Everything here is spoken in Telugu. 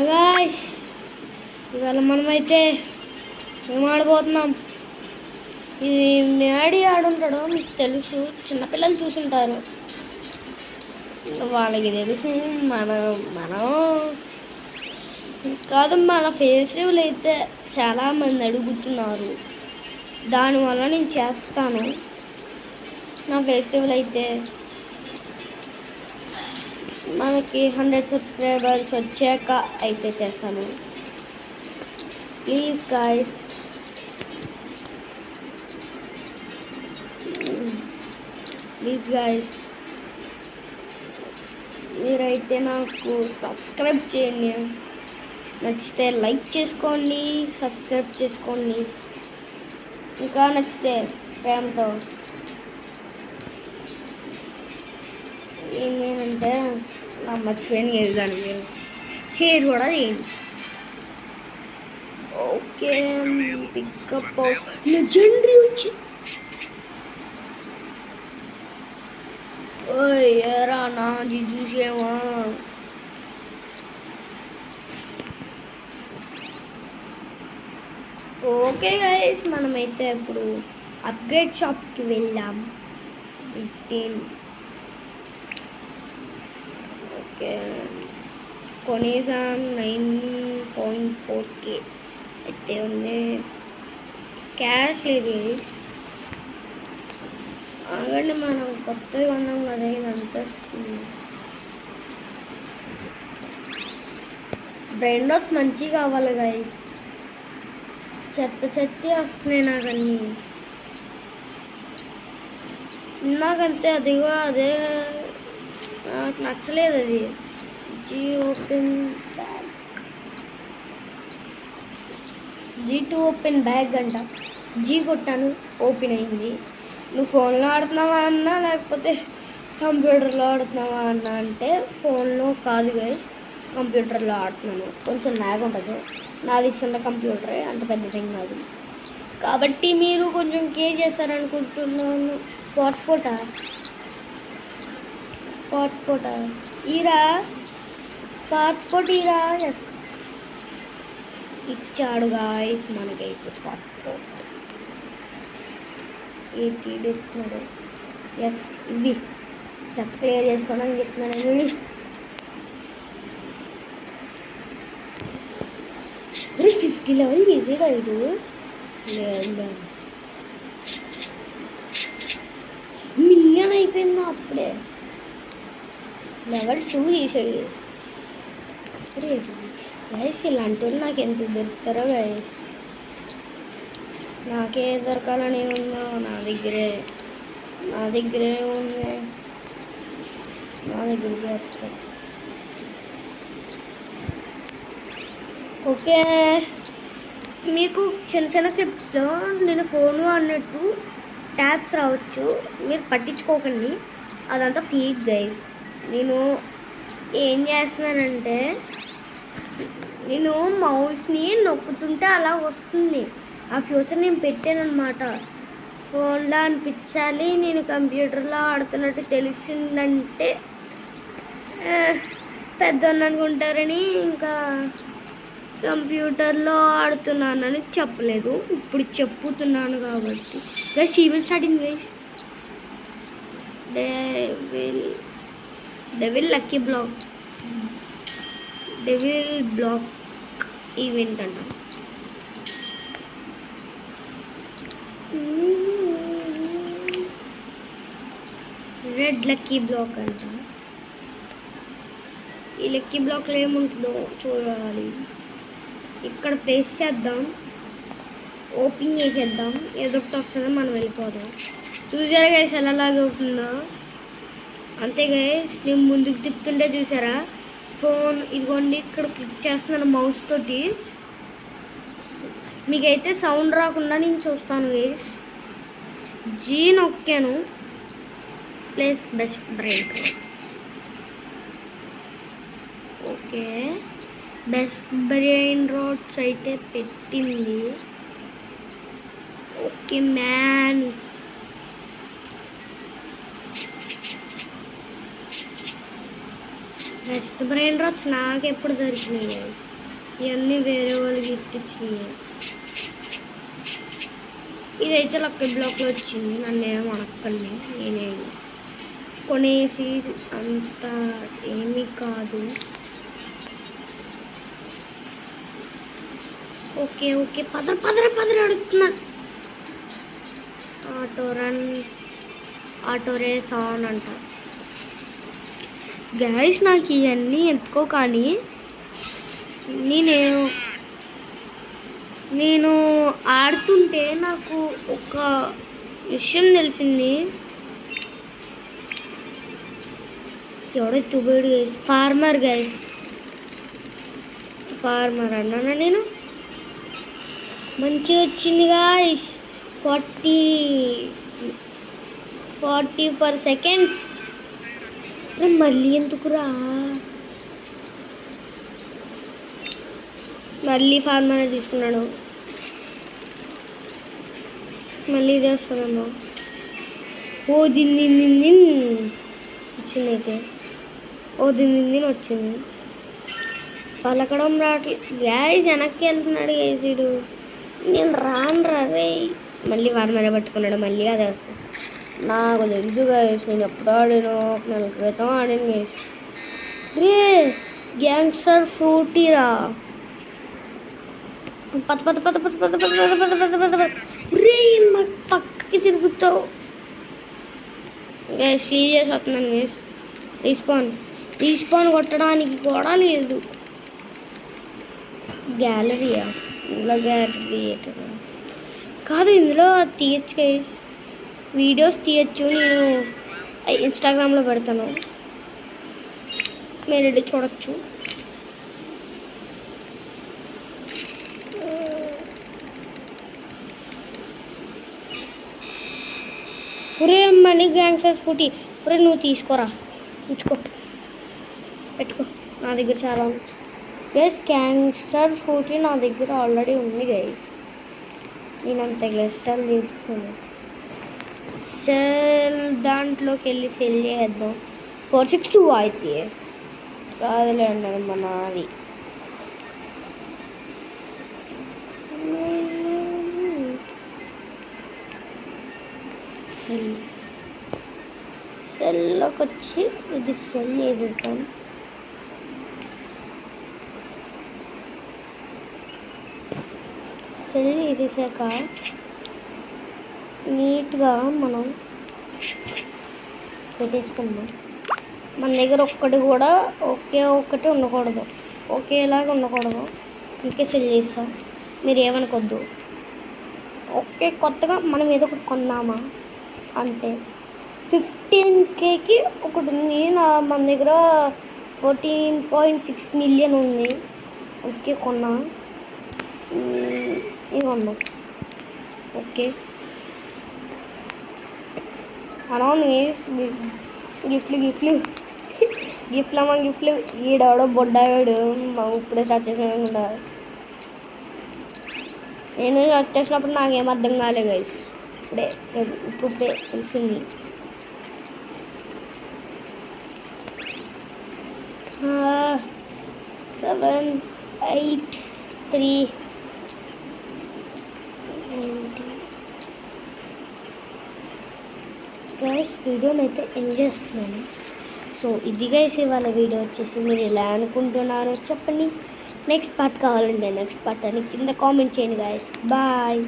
గాయ్స్ ఇవాళ మనమైతే ఏం ఆడబోతున్నాం. ఇది మ్యాడీ ఆడుంటాడో మీకు తెలుసు, చిన్నపిల్లలు చూసుంటారు, వాళ్ళకి తెలుసు. మనం కాదు, మన ఫెస్టివల్ అయితే చాలామంది అడుగుతున్నారు, దానివల్ల నేను చేస్తాను. నా ఫెస్టివల్ అయితే మనకి 100 సబ్స్క్రైబర్స్ వచ్చాక అయితే చేస్తాను. ప్లీజ్ గాయస్, మీరైతే నాకు సబ్స్క్రైబ్ చేయండి. నచ్చితే లైక్ చేసుకోండి, సబ్స్క్రైబ్ చేసుకోండి. ఇంకా నచ్చితే ప్రేమతో ఏంటంటే నా మర్చిపోయిన ఏదాన్ని మీరు షేర్ కూడా చేయండి. ఓకే, పికప్ లెజెండరీ వచ్చి ఏరా నాది చూసేవా? ఓకే గైస్, మనమైతే ఇప్పుడు అప్గ్రేడ్ షాప్కి వెళ్ళాం. 15 ఓకే, కొనేసాం. 9.4K అయితే ఉంది. క్యాష్ లేదు గైస్, ఆగండి, మనం కొత్తది కొన్నాం కదా, ఇదంతా బ్రెయిన్ రాట్స్ మంచిగా కావాలి గైస్. చెత్త వస్తున్నాయి నాకన్నీ. నాకంతే అదిగో అదే నాకు నచ్చలేదు. అది G open bag, G2 open bag అంట. జీ కొట్టాను, ఓపెన్ అయింది. నువ్వు ఫోన్లో ఆడుతున్నావా అన్నా, లేకపోతే కంప్యూటర్లో ఆడుతున్నావా అన్నా అంటే ఫోన్లో కాదు గైస్, కంప్యూటర్లో ఆడుతున్నాను. కొంచెం ల్యాగ్ ఉంటుంది, నాది చిన్న కంప్యూటరే, అంత పెద్దదేం కాదు. కాబట్టి మీరు కొంచెం కేర్ చేస్తారనుకుంటున్నాను. పాట్స్పోట ఈరా, పాట్స్పోట్ ఈరా. ఎస్, ఇచ్చాడు గాయస్ మనకైతే పాట్స్పోట్. ఏంటి ఎత్తున్నాడు? ఎస్, ఇవి చెత్త క్లియర్ చేసుకోవడానికి చెప్తున్నాను. 50 లెవెల్ చేసాడు ఐదు. మిలియన్ అయిపోయిందా అప్పుడే? లెవెల్ 2 చేసాడు గైస్. ఇలాంటి వాళ్ళు నాకు ఎంత దొరుకుతారో గైస్. నాకే దొరకాలని ఉందో, నా దగ్గరే ఉంది, నా దగ్గరికి వస్తారు. ఓకే, మీకు చిన్న క్లిప్స్లో నేను ఫోన్ అన్నట్టు ట్యాబ్స్ రావచ్చు, మీరు పట్టించుకోకండి, అదంతా ఫేక్ గైస్. నేను ఏం చేస్తున్నానంటే, నేను మౌస్ని నొక్కుతుంటే అలా వస్తుంది. ఆ ఫ్యూచర్ నేను పెట్టాను అనమాట. ఫోన్లో అనిపించాలి, నేను కంప్యూటర్లో ఆడుతున్నట్టు తెలిసిందంటే పెద్దోళ్ళు అనుకుంటారని ఇంకా కంప్యూటర్లో ఆడుతున్నానని చెప్పలేదు. ఇప్పుడు చెప్పుతున్నాను కాబట్టి guys, event starting guys. Devil lucky black event అంట. రెడ్ లక్కీ బ్లాక్ అంట. ఈ లక్కీ బ్లాక్లో ఏముంటుందో చూడాలి. ఇక్కడ ప్లేస్ చేద్దాం, ఓపెన్ చేసేద్దాం, ఏదో ఒకటి వస్తుందో మనం వెళ్ళిపోదాం. చూసారా గైస్ ఎలా లాగ్ అవుతుందో? అంతే గైస్, నేను ముందుకు తిప్పుతుంటే చూసారా ఫోన్, ఇదిగోండి ఇక్కడ క్లిక్ చేస్తున్నాను మౌస్ తోటి. మీకైతే సౌండ్ రాకుండా నేను చూస్తాను గైస్. జీ నొక్కాను, place best brain rots. Okay, best brain rots అయితే పెట్టింది. Okay man, next brain rots నాకు ఎప్పుడు దొరికినాయి గైస్. ఇవన్నీ వేరే వాళ్ళు గిఫ్ట్ ఇచ్చినాయి. ఇదైతే లక్కీ బ్లాక్లో వచ్చింది. నన్ను ఏమో అడగండి, నేనే కొనేసి అంత ఏమీ కాదు. ఓకే ఓకే పదర అడుగుతున్నా. ఆటో రేస్ ఆన్ అంట. గైస్ నాకు ఇవన్నీ ఎందుకో కానీ నేను ఆడుతుంటే నాకు ఒక విషయం తెలిసింది. ఎవడో తుబేడు గైస్, ఫార్మర్ అన్నానా నేను. మంచిగా వచ్చింది గాయస్, 40 per second. మళ్ళీ ఎందుకురా, మళ్ళీ ఫార్మర్ తీసుకున్నాడు. మళ్ళీ ఇదే వస్తుందమ్మా. ఓ దీన్ని వచ్చింది అయితే. దీన్ని వచ్చింది. పలకడం రావట్లేదు గ్యాస్. వెనక్కి వెళ్తున్నాడు గైసీడు. నేను రాను రే. మళ్ళీ ఫార్మరే పట్టుకున్నాడు. మళ్ళీ అదే వస్తుంది. నాకు తెలుసు గైస్, నేను ఎప్పుడు ఆడాను, 1 నెల క్రితం ఆడాను గైస్. రే గ్యాంగ్స్టర్ ఫ్రూటీరా. రే పక్కకి తిరుగుతావు గైస్. లీవ్ చేసి వస్తున్నాను గైస్. రీస్పాన్ కొట్టడానికి కూడా లేదు. గ్యాలరీయా? ఇందులో గ్యాలరీ కాదు, ఇందులో తీయచ్చు గైస్, వీడియోస్ తీయచ్చు. నేను ఇన్స్టాగ్రామ్లో పెడతాను, మీరు వెళ్ళి చూడొచ్చు. ఒరే మనీ గ్యాంగ్స్టర్స్ ఫుటీ, ఒరే నువ్వు తీసుకోరా, ఉంచుకో, పెట్టుకో. నా దగ్గర చాలా ఉంది గైస్. గ్యాంగ్స్టర్ ఫుటీ నా దగ్గర ఆల్రెడీ ఉంది గైస్. నేను అంత గ్లిస్టర్ తీస్తున్నాను. సెల్ దాంట్లోకి వెళ్ళి సెల్ చేద్దాం. 462 అయితే కాదులేండి, అది మనది. సెల్లోకి వచ్చి ఇది సెల్ చేసేస్తాం. సెల్ చేసేసాక నీట్గా మనం పెట్టేసుకుందాం. మన దగ్గర ఒక్కటి కూడా ఒక్కటి ఉండకూడదు, ఒకేలాగా ఉండకూడదు. ఇంకే సెల్ చేస్తాం, మీరు ఏమనుకోద్దు. ఓకే, కొత్తగా మనం ఏదో ఒకటి కొందామా అంటే 15Kకి ఒకటి ఉంది. మన దగ్గర 14.6 మిలియన్ ఉంది. ఓకే కొన్నా, ఇది కొన్నాం. ఓకే అనౌను గిఫ్ట్లు ఈడవడో బొడ్డాడు. ఇప్పుడే స్టార్ట్ చేసిన, నేను స్టార్ట్ చేసినప్పుడు నాకేం అర్థం కాలే గైస్. ఇప్పుడే తెలిసింది. 7, 8, 3 గైస్. వీడియోని అయితే ఎంజాయ్ చేస్తున్నాను. సో ఇది గైస్ ఇవాళ వీడియో వచ్చేసి. మీరు ఎలా అనుకుంటున్నారో చెప్పండి. నెక్స్ట్ పార్ట్ కావాలంటే నెక్స్ట్ పార్ట్ అని కింద కామెంట్ చేయండి గైస్. బాయ్.